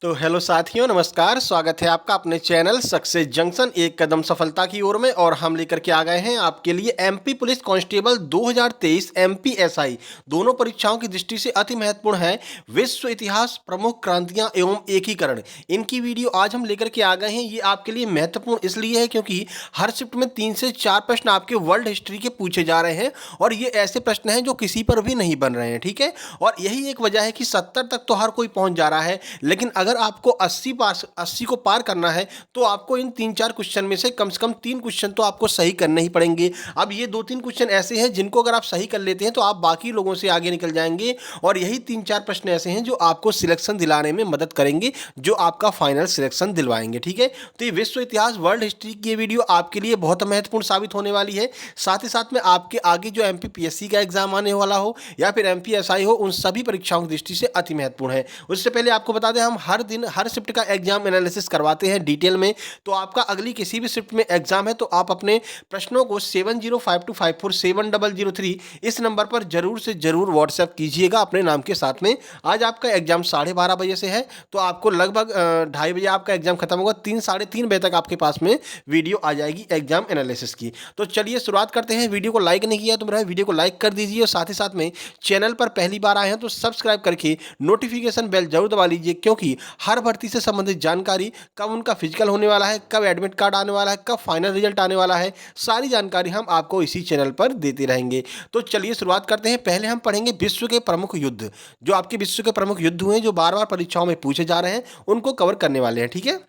तो हेलो साथियों, नमस्कार। स्वागत है आपका अपने चैनल सक्सेस जंक्शन एक कदम सफलता की ओर में। और हम लेकर के आ गए हैं आपके लिए एमपी पुलिस कांस्टेबल 2023 एमपीएसआई दोनों परीक्षाओं की दृष्टि से अति महत्वपूर्ण है। विश्व इतिहास, प्रमुख क्रांतियां एवं एकीकरण, इनकी वीडियो आज हम लेकर के आ गए हैं। ये आपके लिए महत्वपूर्ण इसलिए है क्योंकि हर शिफ्ट में 3 से 4 प्रश्न आपके वर्ल्ड हिस्ट्री के पूछे जा रहे हैं और ये ऐसे प्रश्न हैं जो किसी पर भी नहीं बन रहे हैं, ठीक है। और यही एक वजह है कि 70 तक तो हर कोई पहुंच जा रहा है, लेकिन अगर आपको 80 को पार करना है तो आपको इन 3-4 क्वेश्चन में से कम 3 क्वेश्चन तो आपको सही करने ही पड़ेंगे। अब ये 2-3 क्वेश्चन ऐसे हैं जिनको अगर आप सही कर लेते हैं तो आप बाकी लोगों से आगे निकल जाएंगे और यही 3-4 प्रश्न ऐसे हैं जो आपको सिलेक्शन दिलाने में मदद करेंगे, जो आपका फाइनल सिलेक्शन दिलवाएंगे, ठीक है। तो ये विश्व इतिहास वर्ल्ड हिस्ट्री की ये वीडियो आपके लिए बहुत महत्वपूर्ण साबित होने वाली है। साथ ही साथ में आपके आगे जो एमपीपीएससी का एग्जाम आने वाला हो या फिर एमपीएसआई हो, उन सभी परीक्षाओं की दृष्टि से अति महत्वपूर्ण है। उससे पहले आपको बता दें, हम हर दिन हर शिफ्ट का एग्जाम एनालिसिस करवाते हैं डिटेल में। तो आपका अगली किसी भी शिफ्ट में एग्जाम है तो आप अपने प्रश्नों को 7052547003 इस नंबर पर जरूर से जरूर व्हाट्सएप कीजिएगा अपने नाम के साथ में। आज आपका एग्जाम 12:30 बजे से है, तो आपको लगभग 2:30 बजे आपका एग्जाम खत्म होगा। 3 साढ़े 3 बजे तक आपके पास में वीडियो आ जाएगी एग्जाम एनालिसिस की। तो चलिए शुरुआत करते हैं। वीडियो को लाइक नहीं किया तो मेरा वीडियो को लाइक कर दीजिए और साथ ही साथ में चैनल पर पहली बार आए हैं तो सब्सक्राइब करके नोटिफिकेशन बेल जरूर दबा लीजिए, क्योंकि हर भर्ती से संबंधित जानकारी, कब उनका फिजिकल होने वाला है, कब एडमिट कार्ड आने वाला है, कब फाइनल रिजल्ट आने वाला है, सारी जानकारी हम आपको इसी चैनल पर देते रहेंगे। तो चलिए शुरुआत करते हैं। पहले हम पढ़ेंगे विश्व के प्रमुख युद्ध। जो आपके विश्व के प्रमुख युद्ध हुए, जो बार बार परीक्षाओं में पूछे जा रहे हैं, उनको कवर करने वाले हैं, ठीक है।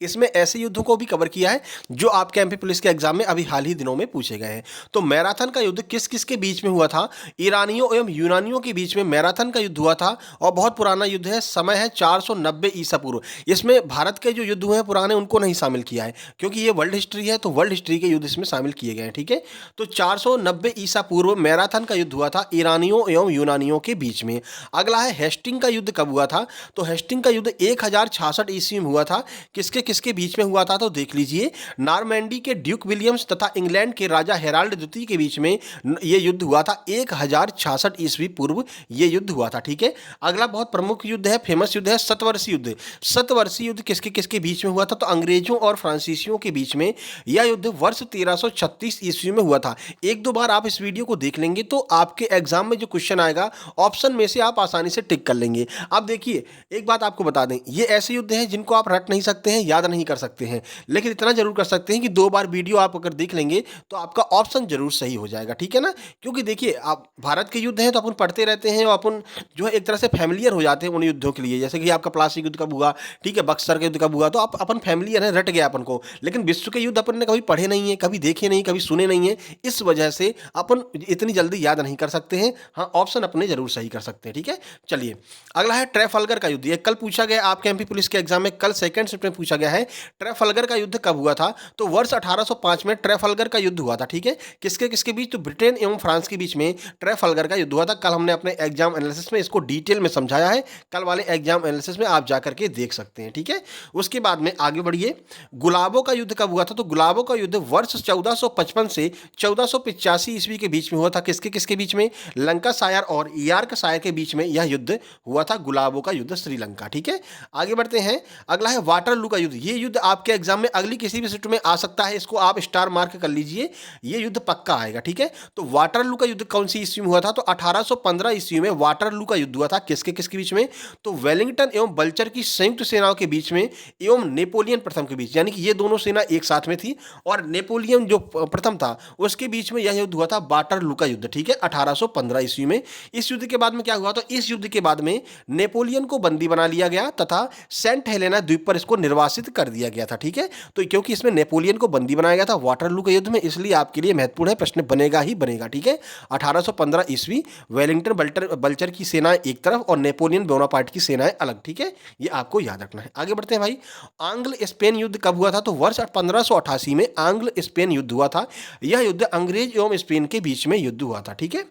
इसमें ऐसे युद्धों को भी कवर किया है जो आपके एमपी पुलिस के एग्जाम में अभी हाल ही दिनों में पूछे गए हैं। तो मैराथन का युद्ध किस किस के बीच में हुआ था? ईरानियों एवं यूनानियों के बीच में मैराथन का युद्ध हुआ था और बहुत पुराना युद्ध है। समय है 490 ईसा पूर्व। इसमें भारत के जो युद्ध हुए हैं पुराने, उनको नहीं शामिल किया है क्योंकि ये वर्ल्ड हिस्ट्री है, तो वर्ल्ड हिस्ट्री के युद्ध इसमें शामिल किए गए हैं, ठीक है। तो 490 ईसा पूर्व मैराथन का युद्ध हुआ था ईरानियों एवं यूनानियों के बीच में। अगला है हेस्टिंग का युद्ध कब हुआ था? तो हेस्टिंग का युद्ध 1066 ईस्वी में हुआ था। किसके किसके बीच में हुआ था? तो देख लीजिए, नॉर्मैंडी के ड्यूक विलियम्स तथा इंग्लैंड के राजा हेराल्ड द्वितीय के बीच में यह युद्ध हुआ था। 1066 ईस्वी पूर्व यह युद्ध हुआ था, ठीक है। अगला बहुत प्रमुख युद्ध है, फेमस युद्ध है सतवर्षीय युद्ध। सतवर्षीय युद्ध किसके किसके बीच में हुआ था? तो अंग्रेजों और फ्रांसीसियों के बीच में यह युद्ध वर्ष 1336 ईस्वी में हुआ था। एक दो बार आप इस वीडियो को देख लेंगे तो आपके एग्जाम में जो क्वेश्चन आएगा, ऑप्शन में से आप आसानी से टिक कर लेंगे। अब देखिए, एक बात आपको बता दें, ये ऐसे युद्ध हैं जिनको आप रट नहीं सकते हैं, याद नहीं कर सकते हैं, लेकिन इतना जरूर कर सकते हैं कि 2 बार वीडियो आप अगर देख लेंगे तो आपका ऑप्शन जरूर सही हो जाएगा, ठीक है ना। क्योंकि देखिए, आप भारत के युद्ध हैं तो अपन पढ़ते रहते हैं और अपन जो है एक तरह से फैमिलियर हो जाते हैं उन युद्धों के लिए। जैसे कि आपका प्लासी युद्ध कब हुआ, ठीक है, बक्सर का युद्ध कब हुआ, तो आप अपन फैमिलियर है, रट गया अपन को। लेकिन विश्व के युद्ध अपन ने कभी पढ़े नहीं है, कभी देखे नहीं, कभी सुने नहीं है, इस वजह से अपन इतनी जल्दी याद नहीं कर सकते हैं। हाँ, ऑप्शन अपने जरूर सही कर सकते हैं, ठीक है। चलिए, अगला है ट्रेफाल्गर का युद्ध। ये कल पूछा गया आपके एमपी पुलिस के एग्जाम में, कल सेकंड शिफ्ट में पूछा गया है। ट्रेफाल्गर का युद्ध कब हुआ था? तो वर्ष 1805 में ट्रेफाल्गर का युद्ध हुआ था, ठीक है। किसके किसके बीच? तो ब्रिटेन एवं फ्रांस के बीच में ट्रेफाल्गर का युद्ध हुआ था। कल हमने अपने एग्जाम एनालिसिस में इसको डिटेल में समझाया है। कल वाले एग्जाम एनालिसिस में आप जाकर के देख सकते हैं, ठीक है। उसके बाद में आगे बढ़िए, गुलाबों का युद्ध कब हुआ था? तो गुलाबों का युद्ध वर्ष 1455 से 1485 ईस्वी के बीच में हुआ था। किसके किसके बीच में? लंकाशायर और यॉर्कशायर के बीच में यह युद्ध हुआ था, गुलाबों का युद्ध, श्रीलंका, ठीक है। आगे बढ़ते हैं। अगला है वाटरलू का युद्ध। ये युद्ध आपके एग्जाम में अगली किसी भी शिफ्ट में आ सकता है, इसको आप स्टार मार्क कर लीजिए, ये युद्ध पक्का आएगा, ठीक है। तो वाटरलू का युद्ध कौन सी ईस्वी में हुआ था? तो 1815 ईस्वी में वाटरलू का युद्ध हुआ था। किसके किसके बीच में? तो वेलिंगटन एवं बल्चर की संयुक्त सेनाओं के बीच में एवं नेपोलियन प्रथम के बीच, यानी कि ये दोनों सेना एक साथ में थी और नेपोलियन जो प्रथम था उसके बीच में यह युद्ध हुआ था, वाटरलू का युद्ध, ठीक है, 1815 ईस्वी में। इस युद्ध के बाद में क्या हुआ? तो इस युद्ध के बाद में नेपोलियन को बंदी बना लिया गया तथा सेंट हेलेना द्वीप पर इसको निर्वासित कर दिया गया था, ठीक है। तो क्योंकि इसमें नेपोलियन को बंदी बनाया गया था वाटरलू के युद्ध में, इसलिए आपके लिए महत्वपूर्ण है, प्रश्न बनेगा ही बनेगा, ठीक है। 1815 ईस्वी, वेलिंगटन बल्चर की सेना एक तरफ और नेपोलियन बोनापार्ट की सेनाएं अलग, ठीक है। ये आपको याद रखना है। आगे बढ़ते हैं भाई। आंग्ल स्पेन युद्ध कब हुआ था? तो वर्ष 1588 में आंग्ल स्पेन युद्ध हुआ था। यह युद्ध अंग्रेज एवं स्पेन के बीच में युद्ध हुआ था, ठीक है।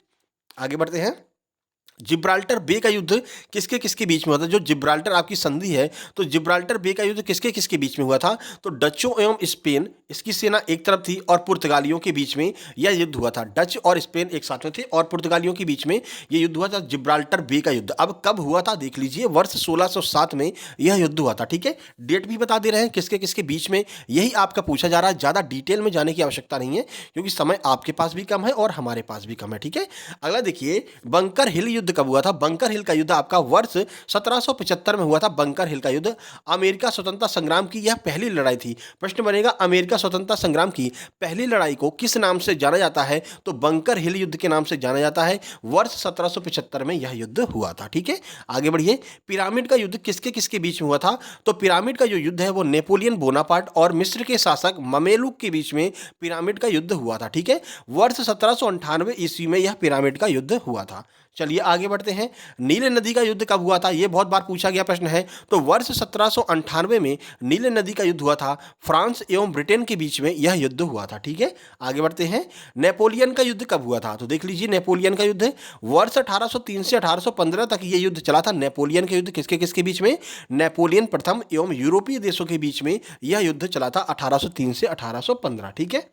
आगे बढ़ते हैं। जिब्राल्टर बे का युद्ध किसके किसके बीच में हुआ था? जो जिब्राल्टर आपकी संधि है, तो जिब्राल्टर बे का युद्ध किसके किसके बीच में हुआ था? तो डचों एवं स्पेन, इसकी सेना एक तरफ थी, और पुर्तगालियों के बीच में यह युद्ध हुआ था। डच और स्पेन एक साथ में थे और पुर्तगालियों के बीच में यह युद्ध हुआ था, जिब्राल्टर बे का युद्ध। अब कब हुआ था देख लीजिए, वर्ष 1607 में यह युद्ध हुआ था। ठीक है, डेट भी बता दे रहे हैं किसके किसके बीच में, यही आपका पूछा जा रहा है। ज़्यादा डिटेल में जाने की आवश्यकता नहीं है, क्योंकि समय आपके पास भी कम है और हमारे पास भी कम है। ठीक है, अगला देखिए, बंकर हिल युद्ध कब हुआ था? बंकर हिल का युद्ध आपका वर्ष 1775 में हुआ था। बंकर हिल का युद्ध अमेरिका स्वतंत्रता संग्राम की यह पहली लड़ाई थी। प्रश्न बनेगा, अमेरिका स्वतंत्रता संग्राम की पहली लड़ाई को किस नाम से जाना जाता है? तो बंकर हिल युद्ध के नाम से जाना जाता है। वर्ष 1775 में यह युद्ध हुआ था। ठीक है, आगे बढ़िए। पिरामिड का युद्ध किसके किसके बीच में हुआ था? तो पिरामिड का जो युद्ध है वो नेपोलियन बोनापार्ट और मिस्र के शासक ममेलुक के बीच में पिरामिड का युद्ध हुआ था। ठीक है, वर्ष 1798 ईस्वी में यह पिरामिड का युद्ध हुआ था। चलिए आगे बढ़ते हैं। नील नदी का युद्ध कब हुआ था? यह बहुत बार पूछा गया प्रश्न है। तो वर्ष 1798 में नील नदी का युद्ध हुआ था। फ्रांस एवं ब्रिटेन के बीच में यह युद्ध हुआ था। ठीक है, आगे बढ़ते हैं। नेपोलियन का युद्ध कब हुआ था? तो देख लीजिए, नेपोलियन का युद्ध वर्ष 1803 से 1815 तक यह युद्ध चला था। नेपोलियन का युद्ध किसके किसके बीच में? नेपोलियन प्रथम एवं यूरोपीय देशों के बीच में यह युद्ध चला था 1803 से 1815। ठीक है,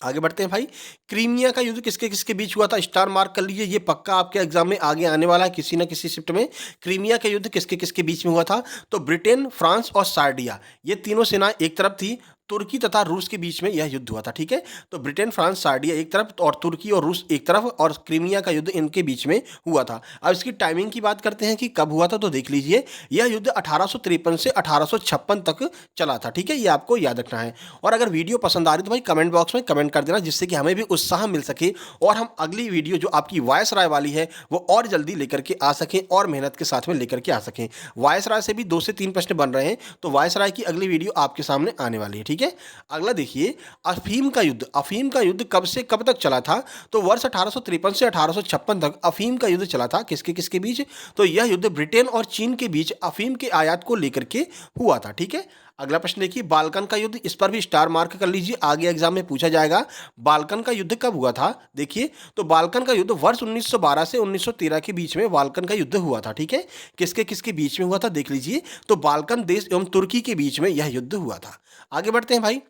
आगे बढ़ते हैं भाई। क्रीमिया का युद्ध किसके किसके बीच हुआ था? स्टार मार्क कर लीजिए, ये पक्का आपके एग्जाम में आगे आने वाला है किसी न किसी शिफ्ट में। क्रीमिया का युद्ध किसके किसके बीच में हुआ था? तो ब्रिटेन, फ्रांस और सार्डिया, ये तीनों सेनाएं एक तरफ थी। तुर्की तथा रूस के बीच में यह युद्ध हुआ था। ठीक है, तो ब्रिटेन, फ्रांस, सार्डिया एक तरफ और तुर्की और रूस एक तरफ, और क्रीमिया का युद्ध इनके बीच में हुआ था। अब इसकी टाइमिंग की बात करते हैं कि कब हुआ था, तो देख लीजिए, यह युद्ध 1853 से 1856 तक चला था। ठीक है, ये आपको याद रखना है। और अगर वीडियो पसंद आ रही तो भाई कमेंट बॉक्स में कमेंट कर देना, जिससे कि हमें भी उत्साह मिल सके और हम अगली वीडियो जो आपकी वायसराय वाली है वो और जल्दी लेकर के आ सकें और मेहनत के साथ में लेकर के आ सकें। वायसराय से भी 2 से 3 प्रश्न बन रहे हैं, तो वायसराय की अगली वीडियो आपके सामने आने वाली है। ठीक है, अगला देखिए, अफीम का युद्ध। अफीम का युद्ध कब से कब तक चला था? तो वर्ष 1853 से 1856 तक अफीम का युद्ध चला था। किसके किसके बीच? तो यह युद्ध ब्रिटेन और चीन के बीच अफीम के आयात को लेकर के हुआ था। ठीक है, अगला प्रश्न देखिए, बाल्कन का युद्ध, इस पर भी स्टार मार्क कर लीजिए, आगे एग्जाम में पूछा जाएगा। बाल्कन का युद्ध कब हुआ था? देखिए, तो बाल्कन का युद्ध वर्ष 1912 से 1913 के बीच में बाल्कन का युद्ध हुआ था। ठीक है, किसके किसके बीच में हुआ था देख लीजिए, तो बाल्कन देश एवं तुर्की के बीच में यह युद्ध हुआ था। आगे बढ़ते हैं भाई।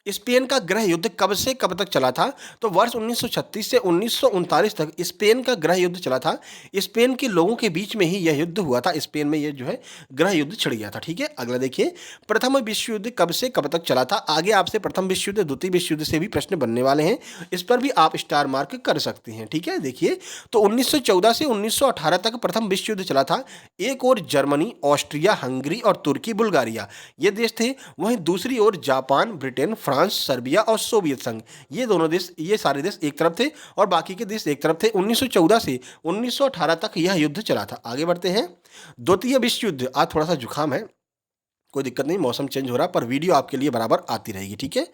स्पेन का गृह युद्ध कब से कब तक चला था? तो वर्ष 1936 से 1939 तक स्पेन का गृह युद्ध चला था। स्पेन के लोगों के बीच में ही यह युद्ध हुआ था। स्पेन में यह जो है गृह युद्ध छिड़ गया था। ठीक है, अगला देखिए, प्रथम विश्व युद्ध कब से कब तक चला था? आगे आपसे प्रथम विश्व युद्ध, द्वितीय विश्व युद्ध से भी प्रश्न बनने वाले हैं, इस पर भी आप स्टार मार्क कर सकते हैं। ठीक है, देखिए, तो 1914 से 1918 तक प्रथम विश्व युद्ध चला था। एक ओर जर्मनी, ऑस्ट्रिया, हंगरी और तुर्की, बुल्गारिया ये देश थे, वहीं दूसरी ओर जापान, ब्रिटेन, फ्रांस, सर्बिया और सोवियत संघ, ये दोनों देश, ये सारे देश एक तरफ थे और बाकी के देश एक तरफ थे। 1914 से 1918 तक यह युद्ध चला था। आगे बढ़ते हैं। द्वितीय विश्व युद्ध, आज थोड़ा सा जुकाम है, कोई दिक्कत नहीं, मौसम चेंज हो रहा है, पर वीडियो आपके लिए बराबर आती रहेगी। ठीक है,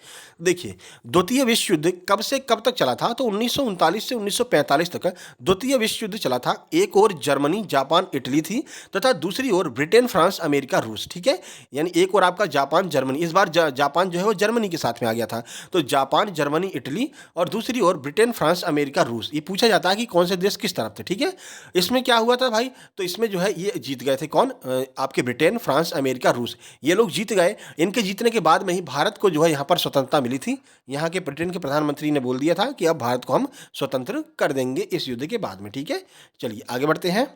देखिए, द्वितीय विश्व युद्ध कब से कब तक चला था? तो 1939 से 1945 तक द्वितीय विश्व युद्ध चला था। एक ओर जर्मनी, जापान, इटली थी तथा दूसरी ओर ब्रिटेन, फ्रांस, अमेरिका, रूस। ठीक है, यानी एक ओर आपका जापान, जर्मनी, इस बार जापान जो है वो जर्मनी के साथ में आ गया था। तो जापान, जर्मनी, इटली और दूसरी ओर ब्रिटेन, फ्रांस, अमेरिका, रूस। ये पूछा जाता है कि कौन से देश किस तरफ थे। ठीक है, इसमें क्या हुआ था भाई? तो इसमें जो है ये जीत गए थे कौन? आपके ब्रिटेन, फ्रांस, अमेरिका, रूस, ये लोग जीत गए। इनके जीतने के बाद में ही भारत को जो है यहाँ पर स्वतंत्रता मिली थी। यहाँ के ब्रिटेन के प्रधानमंत्री ने बोल दिया था कि अब भारत को हम स्वतंत्र कर देंगे इस युद्ध के बाद में। ठीक है, चलिए आगे बढ़ते हैं।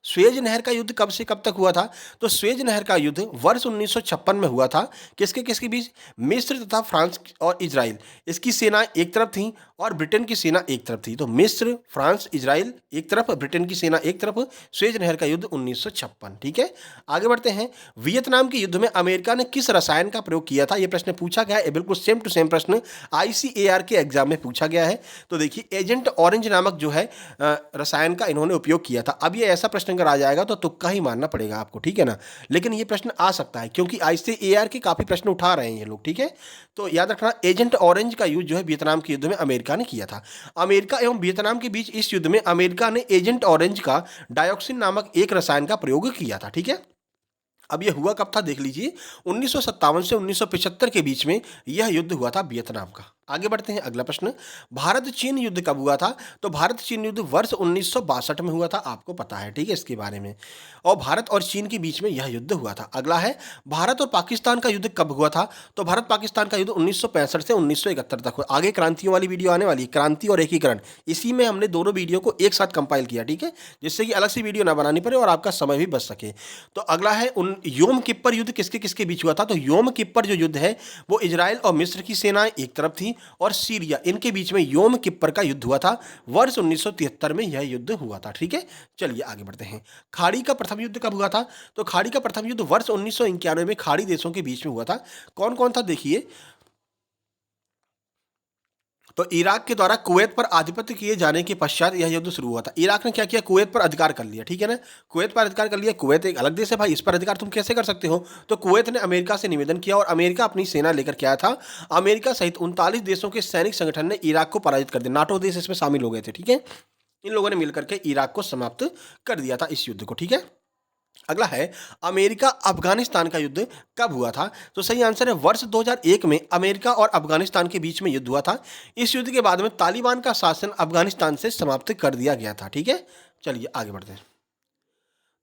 स्वेज नहर का युद्ध कब से कब तक हुआ था? तो स्वेज नहर का युद्ध वर्ष 1956 में हुआ था। किसके किसके बीच? मिस्र तथा फ्रांस और इजराइल, इसकी सेना एक तरफ थी और ब्रिटेन की सेना एक तरफ थी। तो मिस्र, फ्रांस, इजराइल एक तरफ, ब्रिटेन की सेना एक तरफ। स्वेज नहर का युद्ध 1956। ठीक है, आगे बढ़ते हैं। वियतनाम के युद्ध में अमेरिका ने किस रसायन का प्रयोग किया था? यह प्रश्न पूछा गया है, बिल्कुल सेम टू सेम प्रश्न ICAR के एग्जाम में पूछा गया है। तो देखिए, एजेंट ऑरेंज नामक जो है रसायन का इन्होंने उपयोग किया था। अब ये ऐसा प्रश्न अगर आ जाएगा तो तुक्का ही मानना पड़ेगा आपको, ठीक है ना, लेकिन ये प्रश्न आ सकता है क्योंकि ICAR के काफी प्रश्न उठा रहे हैं ये लोग। ठीक है, तो याद रखना, एजेंट ऑरेंज का यूज जो है वियतनाम के युद्ध में अमेरिका ने किया था। अमेरिका एवं वियतनाम के बीच इस युद्ध में अमेरिका ने एजेंट ऑरेंज का डायोक्सिन नामक एक रसायन का प्रयोग किया था। ठीक है, अब यह हुआ कब था देख लीजिए, 1957 से 1975 के बीच में यह युद्ध हुआ था वियतनाम का। आगे बढ़ते हैं, अगला प्रश्न, भारत चीन युद्ध कब हुआ था? तो भारत चीन युद्ध वर्ष 1962 में हुआ था, आपको पता है, ठीक है, इसके बारे में। और भारत और चीन के बीच में यह युद्ध हुआ था। अगला है, भारत और पाकिस्तान का युद्ध कब हुआ था? तो भारत पाकिस्तान का युद्ध 1965 से 1971 तक हुआ। आगे क्रांतियों वाली वीडियो आने वाली है, क्रांति और एकीकरण, इसी में हमने दोनों वीडियो को एक साथ कंपाइल किया, ठीक है, जिससे कि अलग से वीडियो ना बनानी पड़े और आपका समय भी बच सके। तो अगला है, उन योम किप्पर युद्ध किसके किसके बीच हुआ था? तो योम किप्पर जो युद्ध है वो इजराइल और मिस्र की सेनाएं एक तरफ थी और सीरिया, इनके बीच में योम किप्पर का युद्ध हुआ था। वर्ष 1973 में यह युद्ध हुआ था, ठीक है। चलिए आगे बढ़ते हैं। खाड़ी का प्रथम युद्ध कब हुआ था? तो खाड़ी का प्रथम युद्ध वर्ष 1991 में खाड़ी देशों के बीच में हुआ था। कौन कौन था देखिए, तो इराक के द्वारा कुवैत पर आधिपत्य किए जाने के पश्चात यह युद्ध शुरू हुआ था। इराक ने क्या किया? कुवैत पर अधिकार कर लिया, ठीक है ना, कुवैत पर अधिकार कर लिया। कुवैत एक अलग देश है भाई, इस पर अधिकार तुम कैसे कर सकते हो? तो कुवैत ने अमेरिका से निवेदन किया और अमेरिका अपनी सेना लेकर के आया था। अमेरिका सहित 39 देशों के सैनिक संगठन ने इराक को पराजित कर दिया। नाटो देश इसमें शामिल हो गए थे, ठीक है। इन लोगों ने मिलकर के इराक को समाप्त कर दिया था, इस युद्ध को, ठीक है। अगला है, अमेरिका अफगानिस्तान का युद्ध कब हुआ था? तो सही आंसर है वर्ष 2001 में अमेरिका और अफगानिस्तान के बीच में युद्ध हुआ था। इस युद्ध के बाद में तालिबान का शासन अफगानिस्तान से समाप्त कर दिया गया था, ठीक है। चलिए आगे बढ़ते हैं।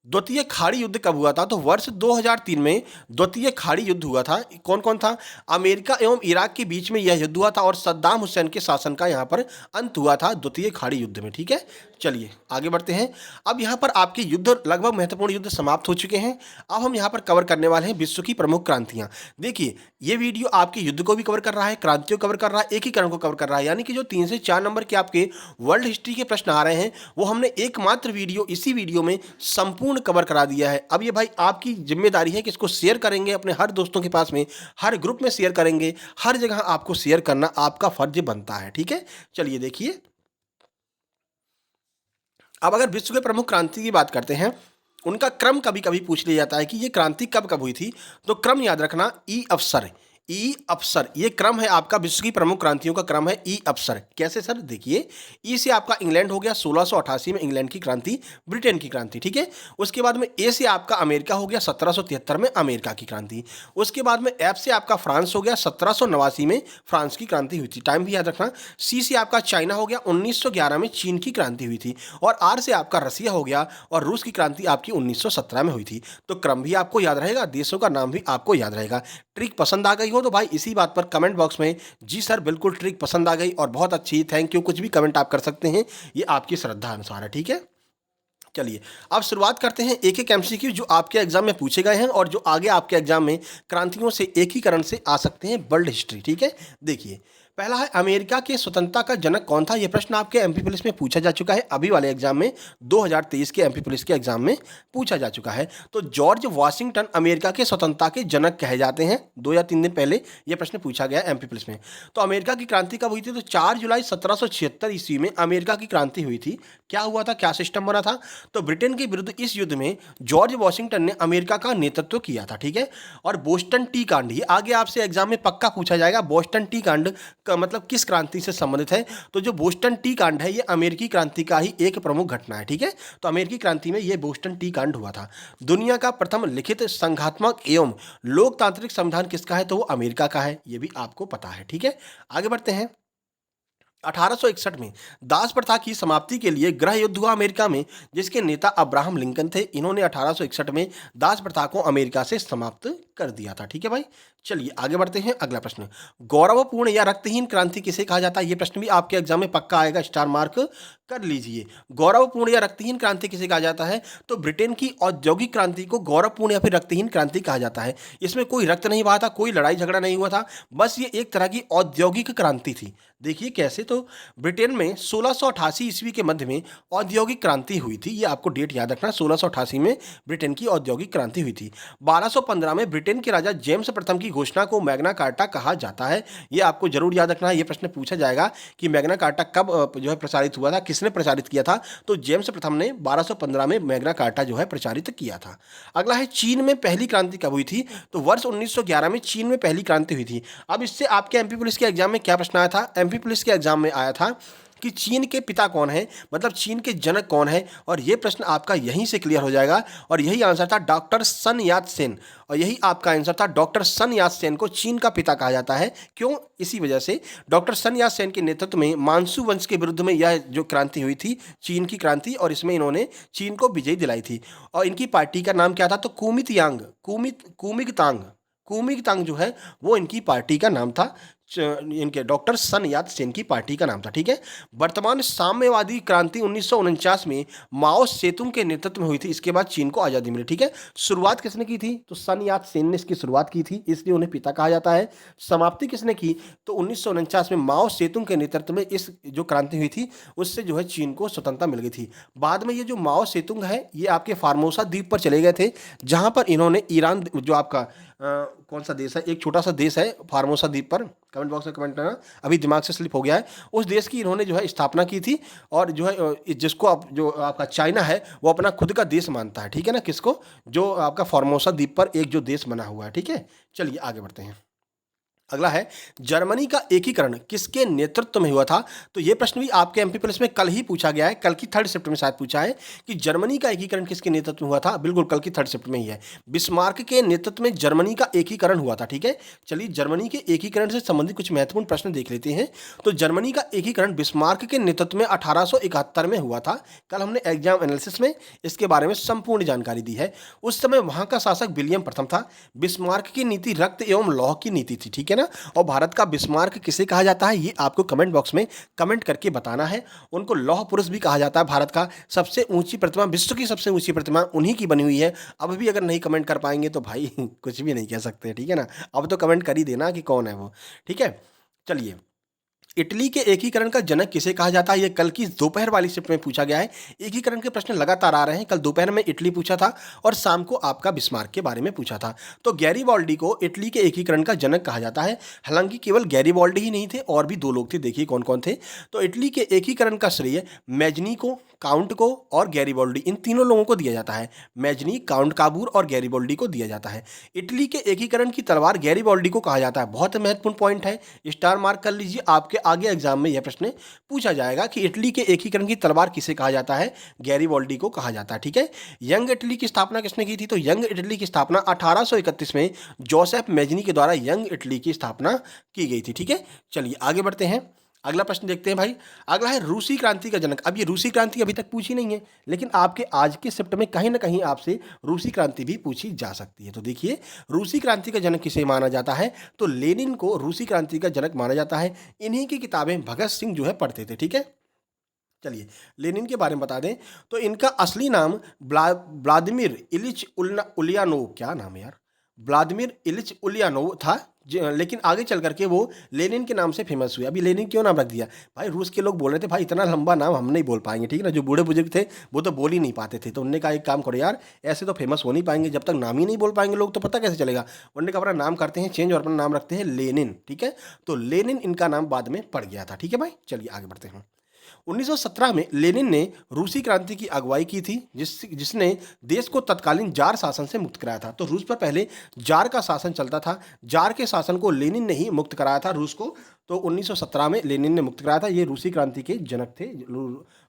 द्वितीय खाड़ी युद्ध कब हुआ था? तो वर्ष 2003 में द्वितीय खाड़ी युद्ध हुआ था। कौन कौन था? अमेरिका एवं इराक के बीच में यह युद्ध हुआ था और सद्दाम हुसैन के शासन का यहाँ पर अंत हुआ था द्वितीय खाड़ी युद्ध में, ठीक है। चलिए आगे बढ़ते हैं। अब यहाँ पर आपके युद्ध, लगभग महत्वपूर्ण युद्ध समाप्त हो चुके हैं। अब हम यहाँ पर कवर करने वाले हैं विश्व की प्रमुख क्रांतियाँ। देखिए, ये वीडियो आपके युद्ध को भी कवर कर रहा है, क्रांतियों को कवर कर रहा है, एकीकरण को कवर कर रहा है, यानी कि जो 3 से 4 नंबर के आपके वर्ल्ड हिस्ट्री के प्रश्न आ रहे हैं वो हमने एकमात्र वीडियो, इसी वीडियो में संपूर्ण कवर करा दिया है। अब ये भाई आपकी जिम्मेदारी है कि इसको शेयर करेंगे अपने हर दोस्तों के पास में, हर ग्रुप में शेयर करेंगे, हर जगह आपको शेयर करना आपका फर्ज बनता है, ठीक है। चलिए देखिए, अब अगर विश्व के प्रमुख क्रांति की बात करते हैं, उनका क्रम कभी कभी पूछ लिया जाता है कि ये क्रांति कब कब हुई थी। तो क्रम याद रखना, ई अवसर, ई अवसर, ये क्रम है आपका, विश्व की प्रमुख क्रांतियों का क्रम है ई अवसर। कैसे सर? देखिए, ई से आपका इंग्लैंड हो गया, 1688 में इंग्लैंड की क्रांति, ब्रिटेन की क्रांति, ठीक है। उसके बाद में ए से आपका अमेरिका हो गया, 1773 में अमेरिका की क्रांति। उसके बाद में एफ से आपका फ्रांस हो गया, 1789 में फ्रांस की क्रांति हुई थी, टाइम भी याद रखना। सी से आपका चाइना हो गया, 1911 में चीन की क्रांति हुई थी। और आर से आपका रसिया हो गया और रूस की क्रांति आपकी 1917 में हुई थी। तो क्रम भी आपको याद रहेगा, देशों का नाम भी आपको याद रहेगा। ट्रिक पसंद आ गई हो तो भाई इसी बात पर कमेंट बॉक्स में जी सर बिल्कुल ट्रिक पसंद आ गई और बहुत अच्छी, थैंक यू, कुछ भी कमेंट आप कर सकते हैं, ये आपकी श्रद्धा अनुसार है, ठीक है। चलिए अब शुरुआत करते हैं एक एक एमसीक्यू जो आपके एग्जाम में पूछे गए हैं और जो आगे आपके एग्जाम में क्रांतियों से एकीकरण से आ सकते हैं, वर्ल्ड हिस्ट्री, ठीक है। देखिए, पहला है, अमेरिका के स्वतंत्रता का जनक कौन था? यह प्रश्न आपके एमपी पुलिस में पूछा जा चुका है, अभी वाले एग्जाम में 2023 के एमपी पुलिस के एग्जाम में पूछा जा चुका है। तो जॉर्ज वाशिंगटन अमेरिका के स्वतंत्रता के जनक कहे जाते हैं। 2 या 3 दिन पहले यह प्रश्न पूछा गया एमपी पुलिस में। तो अमेरिका की क्रांति कब हुई थी? तो 4 जुलाई 1776 ईस्वी में अमेरिका की क्रांति हुई थी। क्या हुआ था, क्या सिस्टम बना था? तो ब्रिटेन के विरुद्ध इस युद्ध में जॉर्ज वाशिंगटन ने अमेरिका का नेतृत्व किया था, ठीक है। और बोस्टन टी कांड, ये आगे आपसे एग्जाम में पक्का पूछा जाएगा, बोस्टन टी कांड का मतलब किस क्रांति से संबंधित है? तो जो बोस्टन टी कांड है ये अमेरिकी क्रांति का ही एक प्रमुख घटना है, ठीक है। तो अमेरिकी क्रांति में ये बोस्टन टी कांड हुआ था। दुनिया का प्रथम लिखित संघात्मक एवं लोकतांत्रिक संविधान किसका है? तो वो अमेरिका का है, ये भी आपको पता है, ठीक है। आगे बढ़ते हैं। 1861 में दास प्रथा की समाप्ति के लिए गृह युद्ध हुआ अमेरिका में, जिसके नेता अब्राहम लिंकन थे। इन्होंने 1861 में दास प्रथा को अमेरिका से समाप्त कर दिया था, ठीक है भाई। चलिए आगे बढ़ते हैं, अगला प्रश्न, गौरवपूर्ण या रक्तहीन क्रांति किसे कहा जाता है? ये प्रश्न भी आपके एग्जाम में पक्का आएगा, स्टार मार्क कर लीजिए। गौरवपूर्ण या रक्तहीन क्रांति किसे कहा जाता है? तो ब्रिटेन की औद्योगिक क्रांति को गौरवपूर्ण या फिर रक्तहीन क्रांति कहा जाता है। इसमें कोई रक्त नहीं बहा था, कोई लड़ाई झगड़ा नहीं हुआ था, बस ये एक तरह की औद्योगिक क्रांति थी। देखिए कैसे, तो ब्रिटेन में 1688 ईस्वी के मध्य में औद्योगिक क्रांति हुई थी, ये आपको डेट याद रखना, 1688 में ब्रिटेन की औद्योगिक क्रांति हुई थी। 1215 में ब्रिटेन के राजा जेम्स प्रथम की घोषणा को मैग्ना कार्टा कहा जाता है, ये आपको जरूर याद रखना है। ये प्रश्न पूछा जाएगा कि मैग्ना कार्टा कब जो है प्रसारित हुआ था, किसने प्रसारित किया था? तो जेम्स प्रथम ने 1215 में मैग्ना कार्टा जो है प्रचारित किया था। अगला है, चीन में पहली क्रांति कब हुई थी? तो वर्ष 1911 में चीन में पहली क्रांति हुई थी। अब इससे आपके एमपी पुलिस के एग्जाम में क्या प्रश्न आया था? एमपी पुलिस के एग्जाम में आया था कि चीन के पिता कौन है, मतलब चीन के जनक कौन है, और ये प्रश्न आपका यहीं से क्लियर हो जाएगा। और यही आंसर था डॉक्टर सन यात सेन, और यही आपका आंसर था डॉक्टर सन यात सेन को चीन का पिता कहा जाता है। क्यों? इसी वजह से डॉक्टर सन यात सेन के नेतृत्व में मानसू वंश के विरुद्ध में यह जो क्रांति हुई थी, चीन की क्रांति, और इसमें इन्होंने चीन को विजयी दिलाई थी। और इनकी पार्टी का नाम क्या था? तो कुमिंगतांग जो है वो इनकी पार्टी का नाम था, इनके डॉक्टर सन यात सेन की पार्टी का नाम था। ठीक है। वर्तमान साम्यवादी क्रांति 1949 में माओ सेतुंग के नेतृत्व में हुई थी। इसके बाद चीन को आज़ादी मिली। ठीक है। शुरुआत किसने की थी? तो सन यात सेन ने इसकी शुरुआत की थी, इसलिए उन्हें पिता कहा जाता है। समाप्ति किसने की? तो 1949 में माओ सेतुंग के नेतृत्व में इस जो क्रांति हुई थी उससे जो है चीन को स्वतंत्रता मिल गई थी। बाद में ये जो माओ सेतुंग है ये आपके फार्मोसा द्वीप पर चले गए थे, जहां पर इन्होंने ईरान जो आपका कौन सा देश है, एक छोटा सा देश है फार्मोसा द्वीप पर, कमेंट बॉक्स में कमेंट करना, अभी दिमाग से स्लिप हो गया है। उस देश की इन्होंने जो है स्थापना की थी, और जो है जिसको आप जो आपका चाइना है वो अपना खुद का देश मानता है। ठीक है ना, किसको? जो आपका फार्मोसा द्वीप पर एक जो देश बना हुआ है। ठीक है। चलिए आगे बढ़ते हैं। अगला है, जर्मनी का एकीकरण किसके नेतृत्व में हुआ था? तो यह प्रश्न भी आपके एमपी प्लस में कल ही पूछा गया है, कल की 3rd शिफ्ट में शायद पूछा है कि जर्मनी का एकीकरण किसके नेतृत्व में हुआ था। बिल्कुल कल की 3rd शिफ्ट में ही है। बिस्मार्क के नेतृत्व में जर्मनी का एकीकरण हुआ था। ठीक है। चलिए जर्मनी के एकीकरण से संबंधित कुछ महत्वपूर्ण प्रश्न देख लेते हैं। तो जर्मनी का एकीकरण बिस्मार्क के नेतृत्व में 1871 में हुआ था। कल हमने एग्जाम एनालिसिस में इसके बारे में संपूर्ण जानकारी दी है। उस समय वहां का शासक विलियम प्रथम था। बिस्मार्क की नीति रक्त एवं लौह की नीति थी। ठीक है ना। और भारत का बिस्मार्क किसे कहा जाता है ये आपको कमेंट बॉक्स में कमेंट करके बताना है। उनको लौह पुरुष भी कहा जाता है। भारत का सबसे ऊंची प्रतिमा, विश्व की सबसे ऊंची प्रतिमा उन्हीं की बनी हुई है। अब भी अगर नहीं कमेंट कर पाएंगे तो भाई कुछ भी नहीं कह सकते। ठीक है ना। अब तो कमेंट कर ही देना कि कौन है वो। ठीक है। चलिए, इटली के एकीकरण का जनक किसे कहा जाता है? ये कल की दोपहर वाली शिफ्ट में पूछा गया है। एकीकरण के प्रश्न लगातार आ रहे हैं। कल दोपहर में इटली पूछा था और शाम को आपका बिस्मार्क के बारे में पूछा था। तो गैरीबाल्डी को इटली के एकीकरण का जनक कहा जाता है। हालांकि केवल गैरीबाल्डी ही नहीं थे, और भी 2 लोग थे। देखिए कौन कौन थे। तो इटली के एकीकरण का श्रेय मैजनी को, काउंट को और गैरीबाल्डी, इन तीनों लोगों को दिया जाता है। मैजनी, काउंट काबूर और गैरीबाल्डी को दिया जाता है। इटली के एकीकरण की तलवार गैरीबाल्डी को कहा जाता है। बहुत महत्वपूर्ण पॉइंट है, स्टार मार्क कर लीजिए। आपके आगे एग्जाम में यह प्रश्न पूछा जाएगा कि इटली के एकीकरण की तलवार किसे कहा जाता है? गैरीबाल्डी को कहा जाता है। ठीक है। यंग इटली की स्थापना किसने की थी? तो यंग इटली की स्थापना 1831 में जोसेफ मैजनी के द्वारा यंग इटली की स्थापना की गई थी। ठीक है। चलिए आगे बढ़ते हैं। अगला प्रश्न देखते हैं भाई। अगला है रूसी क्रांति का जनक। अब ये रूसी क्रांति अभी तक पूछी नहीं है, लेकिन आपके आज के शिफ्ट में कहीं ना कहीं आपसे रूसी क्रांति भी पूछी जा सकती है। तो देखिए, रूसी क्रांति का जनक किसे माना जाता है? तो लेनिन को रूसी क्रांति का जनक माना जाता है। इन्हीं की किताबें भगत सिंह जो है पढ़ते थे। ठीक है। चलिए लेनिन के बारे में बता दें तो इनका असली नाम व्लादिमीर इलिच उलियानोव, क्या नाम है यार, व्लादिमीर इलिच उलियानोव था। लेकिन आगे चल करके वो लेनिन के नाम से फेमस हुए। अभी लेनिन क्यों नाम रख दिया भाई? रूस के लोग बोल रहे थे भाई इतना लंबा नाम हम नहीं बोल पाएंगे। ठीक है ना। जो बूढ़े बुजुर्ग थे वो तो बोल ही नहीं पाते थे, तो उन्होंने कहा एक काम करो यार, ऐसे तो फेमस हो नहीं पाएंगे, जब तक नाम ही नहीं बोल पाएंगे लोग तो पता कैसे चलेगा। उन्होंने कहा अपना नाम करते हैं चेंज और अपना नाम रखते हैं लेनिन। ठीक है। तो लेनिन इनका नाम बाद में पड़ गया था। ठीक है भाई। चलिए आगे बढ़ते हैं। 1917 में लेनिन ने रूसी क्रांति की अगुवाई की थी, जिसने देश को तत्कालीन जार शासन से मुक्त कराया था। तो रूस पर पहले जार का शासन चलता था। जार के शासन को लेनिन ने ही मुक्त कराया था रूस को। तो 1917 में लेनिन ने मुक्त कराया था। ये रूसी क्रांति के जनक थे,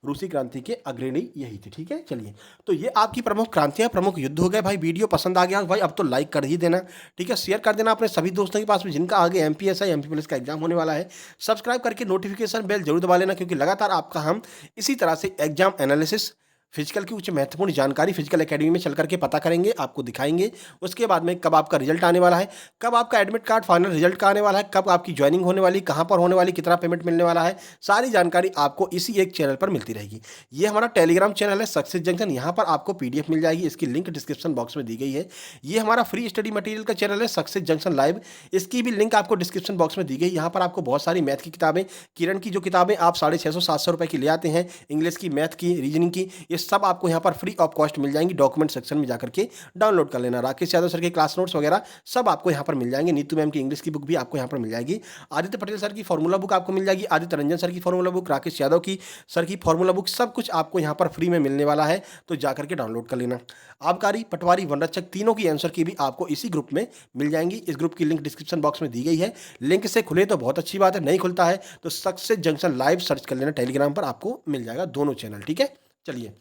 रूसी क्रांति के अग्रणी यही थे। ठीक है। चलिए, तो ये आपकी प्रमुख क्रांतियां, प्रमुख युद्ध हो गए भाई। वीडियो पसंद आ गया भाई अब तो लाइक कर ही देना। ठीक है। शेयर कर देना अपने सभी दोस्तों के पास में जिनका आगे एमपीएसआई एमपी पुलिस का एग्जाम होने वाला है। सब्सक्राइब करके नोटिफिकेशन बेल जरूर दबा लेना, क्योंकि लगातार आपका हम इसी तरह से एग्जाम एनालिसिस, फिजिकल की कुछ महत्वपूर्ण जानकारी फिजिकल एकेडमी में चल करके पता करेंगे, आपको दिखाएंगे। उसके बाद में कब आपका रिजल्ट आने वाला है, कब आपका एडमिट कार्ड फाइनल रिजल्ट का आने वाला है, कब आपकी ज्वाइनिंग होने वाली, कहां पर होने वाली, कितना पेमेंट मिलने वाला है, सारी जानकारी आपको इसी एक चैनल पर मिलती रहेगी। ये हमारा टेलीग्राम चैनल है सक्सेस जंक्शन। यहाँ पर आपको पीडीएफ मिल जाएगी, इसकी लिंक डिस्क्रिप्शन बॉक्स में दी गई है। ये हमारा फ्री स्टडी मटेरियल का चैनल है सक्सेस जंक्शन लाइव, इसकी भी लिंक आपको डिस्क्रिप्शन बॉक्स में दी गई। यहाँ पर आपको बहुत सारी मैथ की किताबें, किरण की जो किताबें आप 650-700 रुपये की ले आते हैं, इंग्लिश की, मैथ की, रीजनिंग की, ये ये सब आपको यहाँ पर फ्री ऑफ कॉस्ट मिल जाएंगी। डॉक्यूमेंट सेक्शन में जाकर के डाउनलोड कर लेना। राकेश यादव सर के क्लास नोट्स वगैरह सब आपको यहाँ पर मिल जाएंगे। नीतू मैम की इंग्लिश की बुक भी आपको यहाँ पर मिल जाएगी। आदित्य पटेल सर की फॉर्मूला बुक आपको मिल जाएगी। आदित्य रंजन सर की फॉर्मूला बुक, राकेश यादव की सर की फॉर्मूला बुक, सब कुछ आपको यहाँ पर फ्री में मिलने वाला है, तो जाकर के डाउनलोड कर लेना। आबकारी, पटवारी, वनरक्षक तीनों की आंसर की भी आपको इसी ग्रुप में मिल जाएंगी। इस ग्रुप की लिंक डिस्क्रिप्शन बॉक्स में दी गई है। लिंक से खुले तो बहुत अच्छी बात है, नहीं खुलता है तो सक्सेस जंक्शन लाइव सर्च कर लेना, टेलीग्राम पर आपको मिल जाएगा दोनों चैनल। ठीक है, चलिए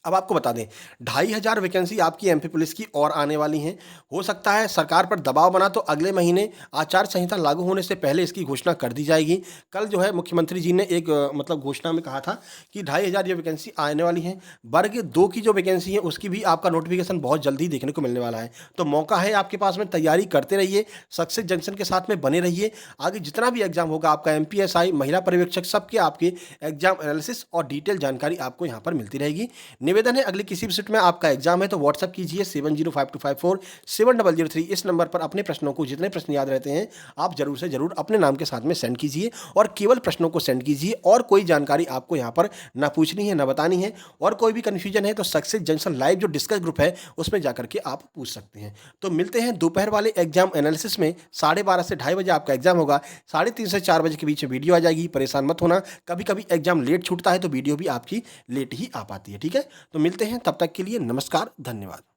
अब आपको बता दें 2500 वैकेंसी आपकी एमपी पुलिस की और आने वाली हैं। हो सकता है सरकार पर दबाव बना तो अगले महीने आचार संहिता लागू होने से पहले इसकी घोषणा कर दी जाएगी। कल जो है मुख्यमंत्री जी ने एक मतलब घोषणा में कहा था कि 2500 ये वैकेंसी आने वाली हैं। वर्ग 2 की जो वैकेंसी है उसकी भी आपका नोटिफिकेशन बहुत जल्दी देखने को मिलने वाला है, तो मौका है आपके पास में, तैयारी करते रहिए, सक्सेस जंक्शन के साथ में बने रहिए। आगे जितना भी एग्जाम होगा आपका एमपीएसआई, महिला पर्यवेक्षक, सबके आपके एग्जाम एनालिसिस और डिटेल जानकारी आपको यहाँ पर मिलती रहेगी। निवेदन है अगली किसी भी शिफ्ट में आपका एग्जाम है तो व्हाट्सअप कीजिए 7052547003 इस नंबर पर अपने प्रश्नों को, जितने प्रश्न याद रहते हैं आप जरूर से जरूर अपने नाम के साथ में सेंड कीजिए और केवल प्रश्नों को सेंड कीजिए। और कोई जानकारी आपको यहाँ पर ना पूछनी है ना बतानी है, और कोई भी कन्फ्यूजन है तो सक्सेस जंक्शन लाइव जो डिस्कस ग्रुप है उसमें जाकर के आप पूछ सकते हैं। तो मिलते हैं दोपहर वाले एग्जाम एनालिसिस में। 12:30 से 2:30 बजे आपका एग्जाम होगा। 3:30 से 4 बजे के बीच में वीडियो आ जाएगी, परेशान मत होना। कभी कभी एग्जाम लेट छूटता है तो वीडियो भी आपकी लेट ही आ पाती है। ठीक है, तो मिलते हैं, तब तक के लिए नमस्कार, धन्यवाद।